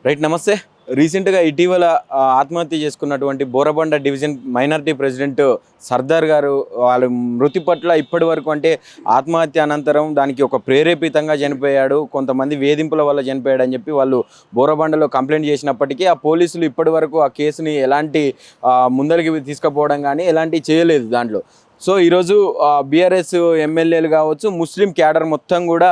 Right, నమస్తే. రీసెంట్గా ఇటీవల ఆత్మహత్య చేసుకున్నటువంటి Borabanda division minority president Sardar గారు వాళ్ళ మృతి పట్ల ఇప్పటి వరకు అంటే ఆత్మహత్య అనంతరం దానికి ఒక ప్రేరేపితంగా చనిపోయాడు, కొంతమంది వేధింపుల వల్ల చనిపోయాడు అని చెప్పి వాళ్ళు బోరబండలో కంప్లైంట్ చేసినప్పటికీ ఆ పోలీసులు ఇప్పటి వరకు ఆ కేసుని ఎలాంటి ముందరికి తీసుకుపోవడం కానీ ఎలాంటివి చేయలేదు దాంట్లో. సో ఈరోజు బీఆర్ఎస్ ఎమ్మెల్యేలు కావచ్చు, ముస్లిం క్యాడర్ మొత్తం కూడా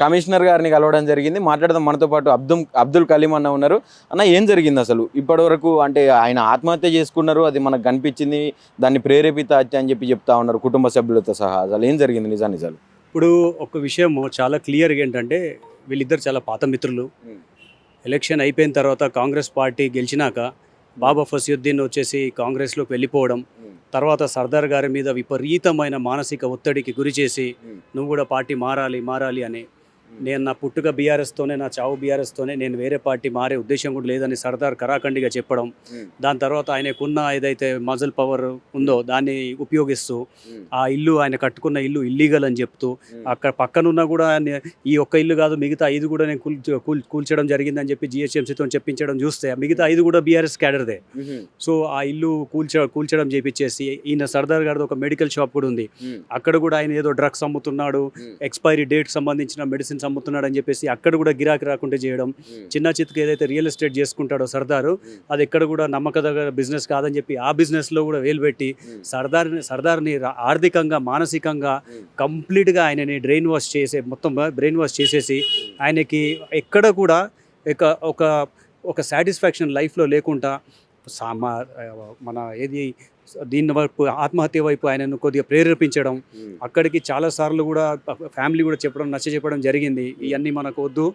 కమిషనర్ గారిని కలవడం జరిగింది. మాట్లాడదాం, మనతో పాటు అబ్దుల్ కలీం అన్న ఉన్నారు. అన్న, ఏం జరిగింది అసలు ఇప్పటివరకు? అంటే ఆయన ఆత్మహత్య చేసుకున్నారు, అది మనకు కనిపించింది, దాన్ని ప్రేరేపిత హత్య అని చెప్పి చెప్తా ఉన్నారు కుటుంబ సభ్యులతో సహా. అసలు ఏం జరిగింది నిజాలు? ఇప్పుడు ఒక విషయం చాలా క్లియర్గా ఏంటంటే, వీళ్ళిద్దరు చాలా పాత మిత్రులు. ఎలక్షన్ అయిపోయిన తర్వాత కాంగ్రెస్ పార్టీ గెలిచినాక బాబా ఫసియుద్దీన్ వచ్చేసి కాంగ్రెస్లోకి వెళ్ళిపోవడం, తర్వాత సర్దార్ గారి మీద విపరీతమైన మానసిక ఒత్తిడికి గురి చేసి నువ్వు కూడా పార్టీ మారాలి అని, నేను నా పుట్టుక బీఆర్ఎస్తోనే, నా చావు బీఆర్ఎస్తోనే, నేను వేరే పార్టీ మారే ఉద్దేశం కూడా లేదని సర్దార్ కరాఖండిగా చెప్పడం. దాని తర్వాత ఆయనకున్న ఏదైతే మజల్ పవర్ ఉందో దాన్ని ఉపయోగిస్తూ ఆ ఇల్లు, ఆయన కట్టుకున్న ఇల్లు ఇల్లీగల్ అని చెప్తూ, అక్కడ పక్కనున్న కూడా ఈ ఒక్క ఇల్లు కాదు మిగతా 5 కూడా నేను కూల్చడం జరిగిందని చెప్పి జిహెచ్ఎంసీతో చెప్పించడం చూస్తే మిగతా 5 కూడా బీఆర్ఎస్ క్యాడర్దే. సో ఆ ఇల్లు కూల్చడం చేపించేసి, ఈయన సర్దార్ గారిది ఒక మెడికల్ షాప్ కూడా ఉంది, అక్కడ కూడా ఆయన ఏదో డ్రగ్స్ అమ్ముతున్నాడు, ఎక్స్పైరీ డేట్ సంబంధించిన మెడిసిన్స్ అమ్ముతున్నాడు అని చెప్పేసి అక్కడ కూడా గిరాకీ రాకుండా చేయడం. చిన్న చిత్తుకు ఏదైతే రియల్ ఎస్టేట్ చేసుకుంటాడో సర్దారు, అది ఎక్కడ కూడా నమ్మకదగ్గ బిజినెస్ కాదని చెప్పి ఆ బిజినెస్లో కూడా వేలు పెట్టి సర్దార్ని ఆర్థికంగా మానసికంగా కంప్లీట్గా ఆయనని మొత్తం బ్రెయిన్ వాష్ చేసేసి ఆయనకి ఎక్కడ కూడా ఒక సాటిస్ఫాక్షన్ లైఫ్లో లేకుండా మన ఏది దీని వైపు ఆత్మహత్య వైపు ఆయనను కొద్దిగా ప్రేరేపించడం, అక్కడికి చాలాసార్లు కూడా ఫ్యామిలీ కూడా చెప్పడం జరిగింది. ఇవన్నీ మనకు వద్దు,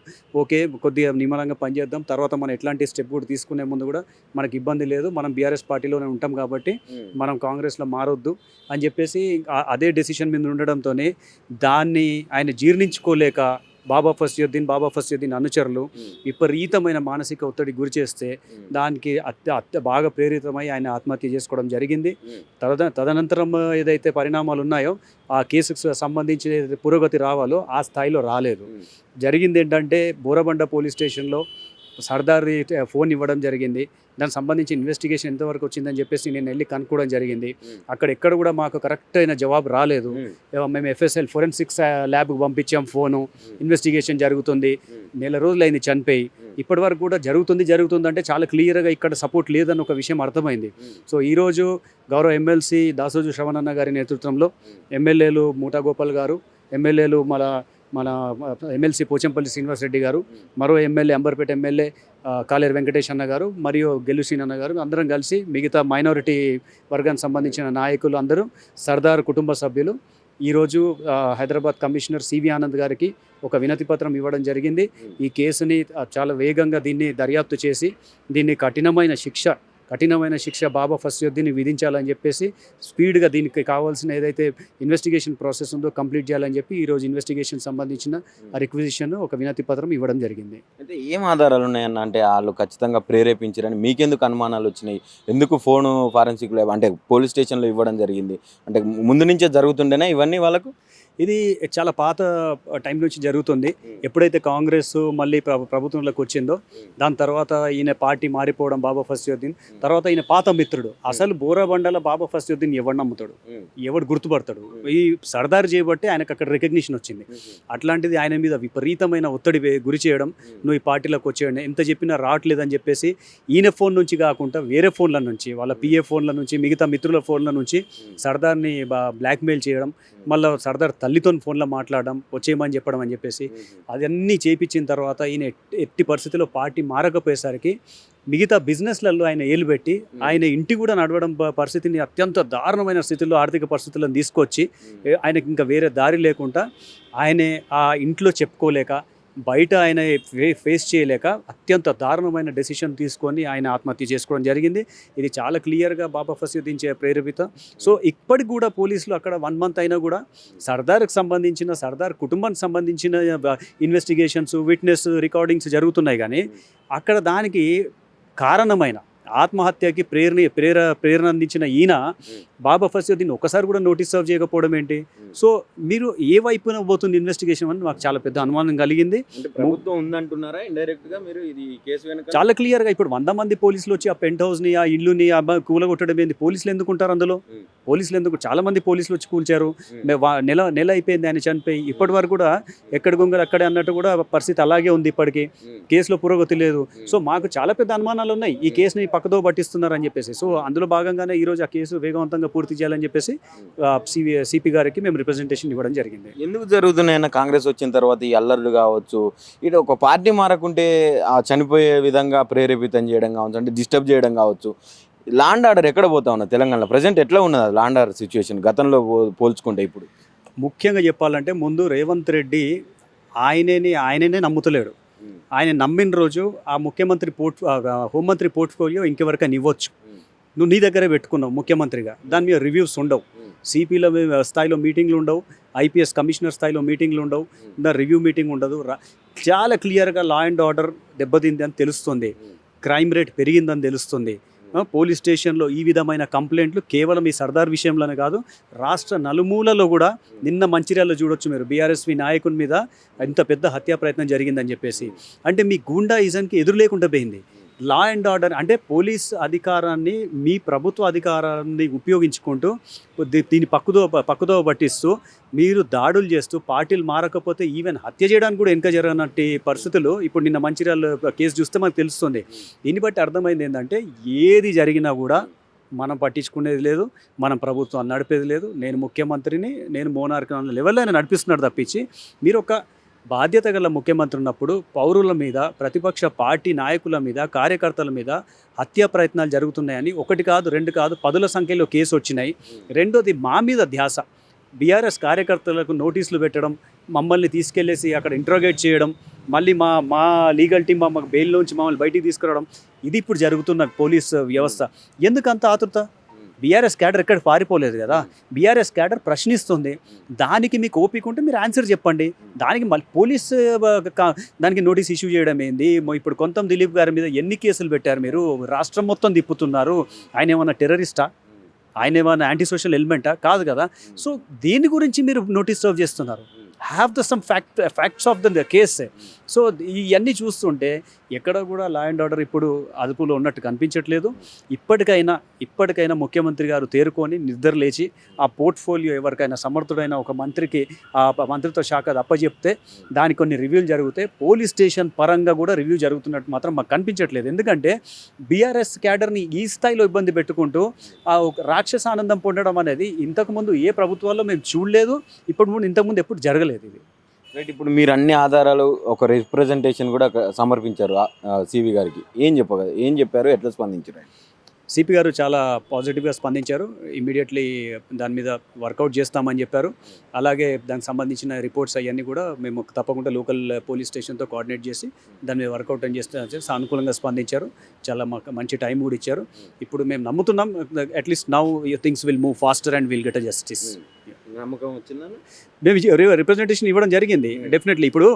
ఓకే కొద్దిగా నిమ్మలంగా పనిచేద్దాం, తర్వాత మనం ఎట్లాంటి స్టెప్ కూడా తీసుకునే ముందు కూడా మనకి ఇబ్బంది లేదు, మనం బీఆర్ఎస్ పార్టీలోనే ఉంటాం కాబట్టి మనం కాంగ్రెస్లో మారొద్దు అని చెప్పేసి అదే డెసిషన్ మీద ఉండడంతోనే దాన్ని ఆయన జీర్ణించుకోలేక బాబా ఫసియుద్దీన్ అనుచరులు విపరీతమైన మానసిక ఒత్తిడి గురి చేస్తే దానికి బాగా ప్రేరితమై ఆయన ఆత్మహత్య చేసుకోవడం జరిగింది. తదనంతరం ఏదైతే పరిణామాలు ఉన్నాయో ఆ కేసుకు సంబంధించి పురోగతి రావాలో ఆ స్థాయిలో రాలేదు. జరిగింది ఏంటంటే, బోరబండ పోలీస్ స్టేషన్లో సర్దార్ ఫోన్ ఇవ్వడం జరిగింది. దానికి సంబంధించి ఇన్వెస్టిగేషన్ ఎంతవరకు వచ్చిందని చెప్పేసి నేను వెళ్ళి కనుక్కోవడం జరిగింది. అక్కడ ఎక్కడ కూడా మాకు కరెక్ట్ అయిన జవాబు రాలేదు. మేము FSL ఫోరెన్సిక్స్ ల్యాబ్కి పంపించాం, ఫోను ఇన్వెస్టిగేషన్ జరుగుతుంది, నెల రోజులు అయింది చనిపోయి, ఇప్పటి వరకు కూడా జరుగుతుంది అంటే చాలా క్లియర్గా ఇక్కడ సపోర్ట్ లేదని ఒక విషయం అర్థమైంది. సో ఈరోజు గౌరవ ఎమ్మెల్సీ దాసోజు శ్రవణన్న గారి నేతృత్వంలో ఎమ్మెల్యేలు మూటా గోపాల్ గారు, ఎమ్మెల్యేలు మన ఎమ్మెల్సీ పోచంపల్లి శ్రీనివాసరెడ్డి గారు, మరో ఎమ్మెల్యే అంబర్పేట ఎమ్మెల్యే కాలేరు వెంకటేష్ అన్న గారు మరియు గెలుసీన్ అన్న గారు అందరం కలిసి మిగతా మైనారిటీ వర్గానికి సంబంధించిన నాయకులు అందరూ, సర్దార్ కుటుంబ సభ్యులు ఈరోజు హైదరాబాద్ కమిషనర్ సివి ఆనంద్ గారికి ఒక వినతి పత్రం ఇవ్వడం జరిగింది. ఈ కేసుని చాలా వేగంగా దీన్ని దర్యాప్తు చేసి దీన్ని కఠినమైన శిక్ష బాబా ఫసియుద్దీన్ విధించాలని చెప్పేసి స్పీడ్గా దీనికి కావాల్సిన ఏదైతే ఇన్వెస్టిగేషన్ ప్రాసెస్ ఉందో కంప్లీట్ చేయాలని చెప్పి ఈరోజు ఇన్వెస్టిగేషన్ సంబంధించిన రిక్విజిషన్ ఒక వినతి పత్రం ఇవ్వడం జరిగింది. అయితే ఏం ఆధారాలు ఉన్నాయన్న? అంటే వాళ్ళు ఖచ్చితంగా ప్రేరేపించారని మీకెందుకు అనుమానాలు వచ్చినాయి? ఎందుకు ఫోను ఫారెన్సిక్ ల్యాబ్ అంటే పోలీస్ స్టేషన్లో ఇవ్వడం జరిగింది? అంటే ముందు నుంచే జరుగుతుండేనా ఇవన్నీ వాళ్ళకు? ఇది చాలా పాత టైం నుంచి జరుగుతుంది. ఎప్పుడైతే కాంగ్రెస్ మళ్ళీ ప్రభుత్వంలోకి వచ్చిందో దాని తర్వాత ఈయన పార్టీ మారిపోవడం బాబా ఫసియుద్దీన్, తర్వాత ఈయన పాత మిత్రుడు, అసలు బోరబండల బాబా ఫసియుద్దీన్ ఎవడు నమ్ముతాడు, ఎవడు గుర్తుపడతాడు? ఈ సర్దార్ చేయబట్టి ఆయనకు అక్కడ రికగ్నిషన్ వచ్చింది. అట్లాంటిది ఆయన మీద విపరీతమైన ఒత్తిడి గురి చేయడం, నువ్వు ఈ పార్టీలోకి వచ్చేయండి, ఎంత చెప్పినా రావట్లేదని చెప్పేసి ఈయన ఫోన్ నుంచి కాకుండా వేరే ఫోన్ల నుంచి, వాళ్ళ PA ఫోన్ల నుంచి, మిగతా మిత్రుల ఫోన్ల నుంచి సర్దార్ని బ్లాక్మెయిల్ చేయడం, మళ్ళీ సర్దార్ తల్లితో ఫోన్లో మాట్లాడడం, వచ్చేయమని చెప్పడం అని చెప్పేసి అదన్నీ చేయించిన తర్వాత ఈయన ఎట్టి పరిస్థితుల్లో పార్టీ మారకపోయేసరికి మిగతా బిజినెస్లలో ఆయన ఏలు పెట్టి ఆయన ఇంటి కూడా నడవడం పరిస్థితిని అత్యంత దారుణమైన స్థితిలో ఆర్థిక పరిస్థితులను తీసుకొచ్చి ఆయనకి ఇంకా వేరే దారి లేకుండా ఆయనే ఆ ఇంట్లో చెప్పుకోలేక బయట ఆయన ఫేస్ చేయలేక అత్యంత దారుణమైన డెసిషన్ తీసుకొని ఆయన ఆత్మహత్య చేసుకోవడం జరిగింది. ఇది చాలా క్లియర్గా బాబా ఫసియుద్దీన్ ప్రేరేపిత. సో ఇప్పటికి కూడా పోలీసులు అక్కడ 1 month అయినా కూడా సర్దార్ కుటుంబానికి సంబంధించిన ఇన్వెస్టిగేషన్స్, విట్నెస్ రికార్డింగ్స్ జరుగుతున్నాయి, కానీ అక్కడ దానికి కారణమైన ఆత్మహత్యకి ప్రేరణ అందించిన ఈయన బాబా ఫస్యుద్దీన్ ఒకసారి కూడా నోటీస్ సర్వ్ చేయకపోవడం ఏంటి? సో మీరు ఏ వైపున పోతుంది ఇన్వెస్టిగేషన్ అని మాకు చాలా పెద్ద అనుమానం కలిగింది. అంటే ప్రభుత్వం ఉందంటున్నారా ఇండైరెక్ట్ గా మీరు ఇది కేసు వెనక? చాలా క్లియర్గా ఇప్పుడు 100 మంది పోలీసులు వచ్చి ఆ పెంట్ హౌస్ని ఆ ఇల్లుని కూలగొట్టడం ఏంది? పోలీసులు ఎందుకు ఉంటారు అందులో? పోలీసులు ఎందుకు? చాలా మంది పోలీసులు వచ్చి కూల్చారు. నెల అయిపోయింది ఆయన చనిపోయి, ఇప్పటి వరకు కూడా ఎక్కడ గొంగలు అక్కడే అన్నట్టు కూడా పరిస్థితి అలాగే ఉంది. ఇప్పటికీ కేసులో పురోగతి లేదు. సో మాకు చాలా పెద్ద అనుమానాలు ఉన్నాయి, ఈ కేసుని పక్కదో పట్టిస్తున్నారు అని చెప్పేసి. సో అందులో భాగంగానే ఈరోజు ఆ కేసు వేగవంతంగా పూర్తి చేయాలని చెప్పేసి సిపి గారికి మేము రిప్రజెంటేషన్ ఇవ్వడం జరిగింది. ఎందుకు జరుగుతున్నాయన్న కాంగ్రెస్ వచ్చిన తర్వాత ఈ అల్లర్లు కావచ్చు, ఇటు ఒక పార్టీ మారకుంటే ఆ చనిపోయే విధంగా ప్రేరేపితం చేయడం కావచ్చు, అంటే డిస్టర్బ్ చేయడం కావచ్చు, లాండ్ ఆర్డర్ ఎక్కడ పోతా ఉన్నా తెలంగాణలో ప్రజెంట్ ఎట్లా ఉన్నది లాండ్ ఆర్డర్ సిచ్యువేషన్ గతంలో పోల్చుకుంటే ఇప్పుడు? ముఖ్యంగా చెప్పాలంటే ముందు రేవంత్ రెడ్డి ఆయననే నమ్ముతలేడు. ఆయన నమ్మిన రోజు ఆ ముఖ్యమంత్రి హోంమంత్రి పోర్ట్ఫోలియో ఇంకెవరికైనా ఇవ్వచ్చు. నువ్వు నీ దగ్గరే పెట్టుకున్నావు ముఖ్యమంత్రిగా, దాని మీద రివ్యూస్ ఉండవు, సిపిల స్థాయిలో మీటింగ్లు ఉండవు, ఐపీఎస్ కమిషనర్ స్థాయిలో మీటింగ్లు ఉండవు, రివ్యూ మీటింగ్ ఉండదు. చాలా క్లియర్గా లా అండ్ ఆర్డర్ దెబ్బతింది అని తెలుస్తుంది, క్రైమ్ రేట్ పెరిగిందని తెలుస్తుంది. పోలీస్ స్టేషన్లో ఈ విధమైన కంప్లైంట్లు కేవలం ఈ సర్దార్ విషయంలోనే కాదు, రాష్ట్ర నలుమూలలో కూడా. నిన్న మంచిర్యాలలో చూడొచ్చు మీరు, బీఆర్ఎస్వి నాయకుని మీద ఇంత పెద్ద హత్యా ప్రయత్నం జరిగిందని చెప్పేసి. అంటే మీ గూండాయిజంకి ఎదురు లేకుండా పోయింది. లా అండ్ ఆర్డర్ అంటే పోలీస్ అధికారాన్ని, మీ ప్రభుత్వ అధికారాన్ని ఉపయోగించుకుంటూ దీన్ని పక్కుదో పట్టిస్తూ మీరు దాడులు చేస్తూ, పార్టీలు మారకపోతే ఈవెన్ హత్య చేయడానికి కూడా వెనక జరగనట్టి పరిస్థితులు ఇప్పుడు నిన్న మంచిర్యాల కేసు చూస్తే మనకు తెలుస్తుంది. దీన్ని బట్టి అర్థమైంది ఏంటంటే ఏది జరిగినా కూడా మనం పట్టించుకునేది లేదు, మనం ప్రభుత్వం నడిపేది లేదు. నేను ముఖ్యమంత్రిని, నేను మోనార్క్ అన్న లెవెల్లో ఆయన నడిపిస్తున్నాడు తప్పించి, మీరు ఒక బాధ్యత గల ముఖ్యమంత్రి ఉన్నప్పుడు పౌరుల మీద, ప్రతిపక్ష పార్టీ నాయకుల మీద, కార్యకర్తల మీద హత్యా ప్రయత్నాలు జరుగుతున్నాయని ఒకటి కాదు, రెండు కాదు, 10ల సంఖ్యలో కేసు వచ్చినాయి. రెండోది మా మీద ధ్యాస, బీఆర్ఎస్ కార్యకర్తలకు నోటీసులు పెట్టడం, మమ్మల్ని తీసుకెళ్ళేసి అక్కడ ఇంట్రోగేట్ చేయడం, మళ్ళీ మా లీగల్ టీం మాకు బెయిల్లోంచి మమ్మల్ని బయటికి తీసుకురావడం, ఇది ఇప్పుడు జరుగుతున్న పోలీస్ వ్యవస్థ. ఎందుకంత ఆతృత? బీఆర్ఎస్ క్యాడర్ ఎక్కడ పారిపోలేదు కదా, బీఆర్ఎస్ క్యాడర్ ప్రశ్నిస్తుంది. దానికి మీకు ఓపిక ఉంటే మీరు ఆన్సర్ చెప్పండి. దానికి మళ్ళీ పోలీస్ దానికి నోటీస్ ఇష్యూ చేయడం ఏంది? ఇప్పుడు కొంతం దిలీప్ గారి మీద ఎన్ని కేసులు పెట్టారు మీరు? రాష్ట్రం మొత్తం తిప్పుతున్నారు. ఆయన ఏమన్నా టెర్రరిస్టా? ఆయన ఏమన్నా యాంటీ సోషల్ ఎలిమెంటా? కాదు కదా. సో దీని గురించి మీరు నోటీస్ సర్వ్ చేస్తున్నారు. Have some facts of the case. So ఇవన్నీ చూస్తుంటే ఎక్కడ కూడా లా అండ్ ఆర్డర్ ఇప్పుడు అదుపులో ఉన్నట్టు కనిపించట్లేదు. ఇప్పటికైనా ముఖ్యమంత్రి గారు తేరుకొని నిద్ర లేచి ఆ పోర్ట్ఫోలియో ఎవరికైనా సమర్థుడైన ఒక మంత్రికి ఆ మంత్రిత్వ శాఖ అప్పచెప్తే దానికి కొన్ని రివ్యూలు జరిగితే, పోలీస్ స్టేషన్ పరంగా కూడా రివ్యూ జరుగుతున్నట్టు మాత్రం మాకు కనిపించట్లేదు. ఎందుకంటే బీఆర్ఎస్ క్యాడర్ని ఈ స్థాయిలో ఇబ్బంది పెట్టుకుంటూ ఆ ఒక రాక్షస ఆనందం పొందడం అనేది ఇంతకుముందు ఏ ప్రభుత్వాల్లో మేము చూడలేదు, ఇంతకుముందు ఎప్పుడు జరగలేదు ఇది. రైట్. ఇప్పుడు మీరు అన్ని ఆధారాలు ఒక రిప్రజెంటేషన్ కూడా సమర్పించారు సివి గారికి. ఏం చెప్పారు, ఎట్లా స్పందించారు? సిపి గారు చాలా పాజిటివ్గా స్పందించారు. ఇమీడియట్లీ దాని మీద వర్కౌట్ చేస్తామని చెప్పారు. అలాగే దానికి సంబంధించిన రిపోర్ట్స్ అవన్నీ కూడా మేము తప్పకుండా లోకల్ పోలీస్ స్టేషన్తో కోఆర్డినేట్ చేసి దాని మీద వర్కౌట్ అని చేస్తే సానుకూలంగా స్పందించారు. చాలా మాకు మంచి టైం కూడా ఇచ్చారు. ఇప్పుడు మేము నమ్ముతున్నాం at least now things will move faster and will get a justice. నమ్మకం వచ్చిందని మేము రిప్రజెంటేషన్ ఇవ్వడం జరిగింది. డెఫినెట్లీ ఇప్పుడు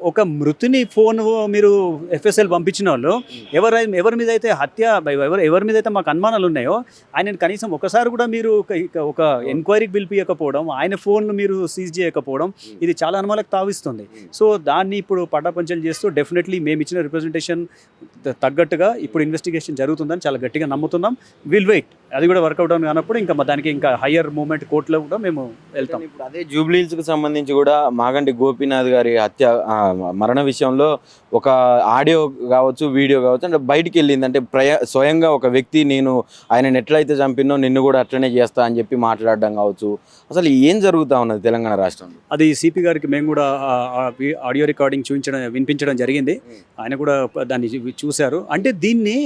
ఒక మృతుని ఫోన్ మీరు ఎఫ్ఎస్ఎల్ పంపించిన వాళ్ళు ఎవరి మీద అయితే ఎవరి మీద అయితే మాకు అనుమానాలు ఉన్నాయో ఆయనను కనీసం ఒకసారి కూడా మీరు ఒక ఎంక్వైరీకి పిలిపియకపోవడం, ఆయన ఫోన్ను మీరు సీజ్ చేయకపోవడం, ఇది చాలా అనుమానాలకు తావిస్తుంది. సో దాన్ని ఇప్పుడు పటాపంచలు చేస్తూ డెఫినెట్లీ మేము ఇచ్చిన రిప్రజెంటేషన్ తగ్గట్టుగా ఇప్పుడు ఇన్వెస్టిగేషన్ జరుగుతుందని చాలా గట్టిగా నమ్ముతున్నాం. విల్ వెయిట్, అది కూడా వర్కౌట్ అని కానప్పుడు ఇంకా దానికి ఇంకా హయ్యర్ మూమెంట్ కోర్టులో కూడా మేము వెళ్తాం. ఇప్పుడు అదే జూబ్లీహిల్స్కి సంబంధించి కూడా మాగంటి గోపీనాథ్ గారి మరణ విషయంలో ఒక ఆడియో కావచ్చు, వీడియో కావచ్చు, అంటే బయటికి వెళ్ళింది. అంటే స్వయంగా ఒక వ్యక్తి నేను ఆయనను ఎట్లయితే చంపినో నిన్ను కూడా అట్లనే చేస్తా అని చెప్పి మాట్లాడడం కావచ్చు. అసలు ఏం జరుగుతూ ఉన్నది తెలంగాణ రాష్ట్రంలో? అది సిపి గారికి మేము కూడా ఆడియో రికార్డింగ్ వినిపించడం జరిగింది. ఆయన కూడా దాన్ని చూశారు. అంటే దీన్ని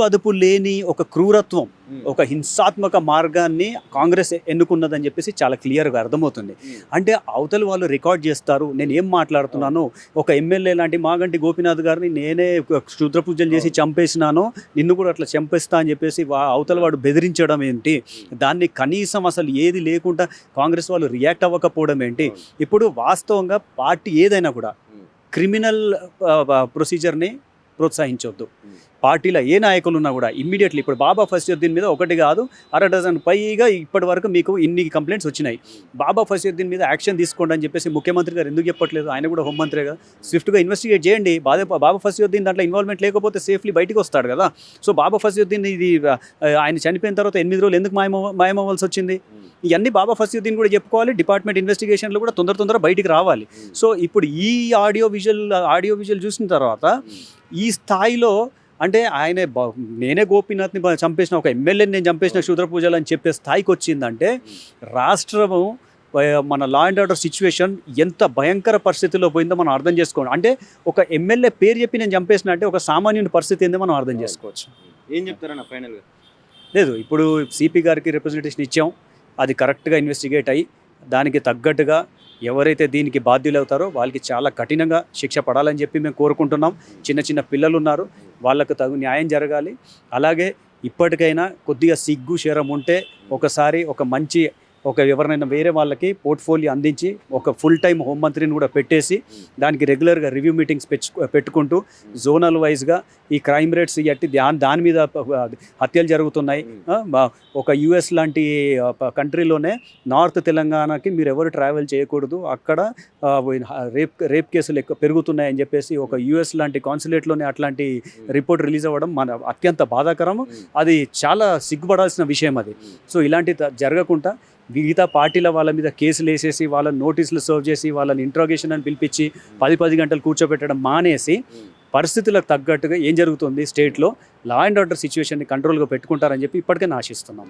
అదుపు లేని ఒక క్రూరత్వం, ఒక హింసాత్మక మార్గాన్ని కాంగ్రెస్ ఎన్నుకున్నదని చెప్పేసి చాలా క్లియర్గా అర్థమవుతుంది. అంటే అవతల వాళ్ళు రికార్డ్ చేస్తారు, నేను ఏం మాట్లాడుతున్నాను, ఒక ఎమ్మెల్యే లాంటి మాగంటి గోపీనాథ్ గారిని నేనే క్షుద్ర పూజలు చేసి చంపేసినాను, నిన్ను కూడా అట్లా చంపేస్తా అని చెప్పేసి అవతల వాడు బెదిరించడం ఏంటి? దాన్ని కనీసం అసలు ఏది లేకుండా కాంగ్రెస్ వాళ్ళు రియాక్ట్ అవ్వకపోవడం ఏంటి? ఇప్పుడు వాస్తవంగా పార్టీ ఏదైనా కూడా క్రిమినల్ ప్రొసీజర్ని ప్రోత్సహించవద్దు. పార్టీలో ఏ నాయకులు ఉన్నా కూడా ఇమ్మీడియట్లీ ఇప్పుడు బాబా ఫస్యుద్దీన్ మీద ఒకటి కాదు 6 పైగా ఇప్పటి వరకు మీకు ఇన్ని కంప్లైంట్స్ వచ్చినాయి. బాబా ఫస్యుద్దీన్ మీద యాక్షన్ తీసుకోండి అని చెప్పేసి ముఖ్యమంత్రి గారు ఎందుకు చెప్పట్లేదు? ఆయన కూడా హోంమంత్రిగా స్విఫ్ట్గా ఇన్వెస్టిగేట్ చేయండి. బాబా ఫస్యుద్దీన్ దాంట్లో ఇన్వాల్వ్మెంట్ లేకపోతే సేఫ్లీ బయటికి వస్తాడు కదా. సో బాబా ఫస్యుద్దీన్ ఇది ఆయన చనిపోయిన తర్వాత 8 రోజులు ఎందుకు మాయమవ్వాల్సి వచ్చింది? ఇవన్నీ బాబా ఫస్యుద్దీన్ కూడా చెప్పుకోవాలి. డిపార్ట్మెంట్ ఇన్వెస్టిగేషన్లో కూడా తొందర బయటికి రావాలి. సో ఇప్పుడు ఈ ఆడియో విజువల్ చూసిన తర్వాత ఈ స్థాయిలో అంటే ఆయన నేనే గోపీనాథ్ని చంపేసిన, ఒక ఎమ్మెల్యేని నేను చంపేసిన క్షుద్ర పూజలు అని చెప్పే స్థాయికి వచ్చిందంటే రాష్ట్రము మన లా అండ్ ఆర్డర్ సిచ్యువేషన్ ఎంత భయంకర పరిస్థితిలో పోయిందో మనం అర్థం చేసుకోండి. అంటే ఒక ఎమ్మెల్యే పేరు చెప్పి నేను చంపేసిన అంటే ఒక సామాన్యుని పరిస్థితి ఏందో మనం అర్థం చేసుకోవచ్చు. ఏం చెప్తారన్న ఫైనల్గా? లేదు, ఇప్పుడు సిపి గారికి రిప్రజెంటేషన్ ఇచ్చాం, అది కరెక్ట్గా ఇన్వెస్టిగేట్ అయ్యి దానికి తగ్గట్టుగా ఎవరైతే దీనికి బాధ్యులవుతారో వాళ్ళకి చాలా కఠినంగా శిక్ష పడాలని చెప్పి మేము కోరుకుంటున్నాం. చిన్న పిల్లలు ఉన్నారు, వాళ్ళకు తగు న్యాయం జరగాలి. అలాగే ఇప్పటికైనా కొద్దిగా సిగ్గు శరం ఉంటే ఒకసారి ఎవరినైనా వేరే వాళ్ళకి పోర్ట్ఫోలియో అందించి ఒక ఫుల్ టైం హోంమంత్రిని కూడా పెట్టేసి దానికి రెగ్యులర్గా రివ్యూ మీటింగ్స్ పెట్టుకుంటూ జోనల్ వైజ్గా ఈ క్రైమ్ రేట్స్ ఇట్టి దాని మీద హత్యలు జరుగుతున్నాయి. ఒక యుఎస్ లాంటి కంట్రీలోనే నార్త్ తెలంగాణకి మీరు ఎవరు ట్రావెల్ చేయకూడదు, అక్కడ రేప్ కేసులు ఎక్కువ పెరుగుతున్నాయని చెప్పేసి ఒక యుఎస్ లాంటి కాన్సులేట్లోనే అట్లాంటి రిపోర్ట్ రిలీజ్ అవ్వడం మన అత్యంత బాధాకరం. అది చాలా సిగ్గుపడాల్సిన విషయం అది. సో ఇలాంటి జరగకుండా మిగతా పార్టీల వాళ్ళ మీద కేసులు వేసేసి వాళ్ళని నోటీసులు సర్వ్ చేసి వాళ్ళని ఇంట్రాగేషన్ అని పిలిపించి 10 గంటలు కూర్చోబెట్టడం మానేసి పరిస్థితులకు తగ్గట్టుగా ఏం జరుగుతుంది స్టేట్లో లా అండ్ ఆర్డర్ సిచ్యువేషన్ని కంట్రోల్గా పెట్టుకుంటారని చెప్పి ఇప్పటికే ఆశిస్తున్నాం.